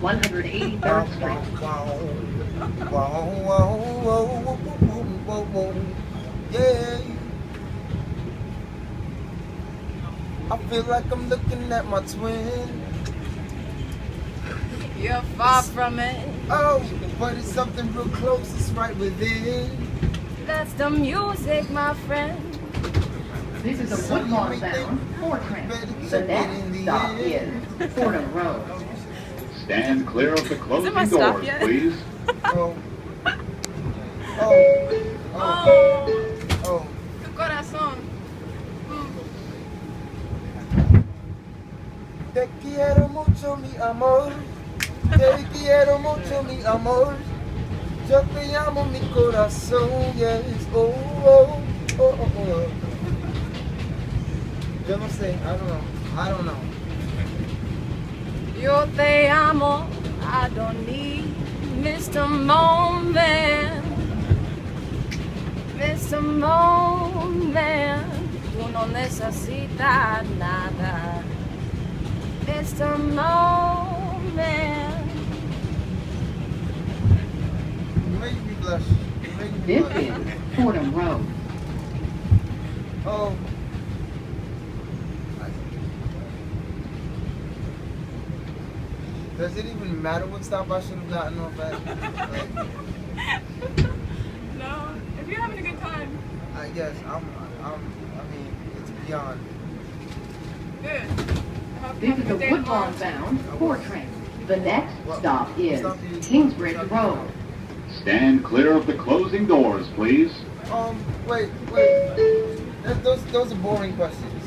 183rd Street. Yeah. I feel like I'm looking at my twin. You're far from it. Oh, but it's something real close, it's right within. That's the music, my friend. This is a Woodlawn bound 4 train. The next stop is Fordham Road. Stand clear of the closing my stop doors, yet? please. Oh. Oh. Oh. Oh. Tu corazón. Te quiero mucho, mi amor. Te quiero mucho, mi amor. Yo te llamo mi corazón, yes. Oh, oh, oh, oh, oh. Yo no sé, I don't know. Yo te amo. I don't need Mr. Moment. Mr. Moment. Tú no necesitas nada. Mr. Moment. You make me blush. You make me This blush. is Fordham Road. Oh. Does it even matter what stop I should have gotten off at? Like, No, if you're having a good time. I guess I mean, it's beyond. Good. This is a Woodlawn bound 4 train. The next stop is Kingsbridge Road. Stand clear of the closing doors, please. Wait. Those are boring questions.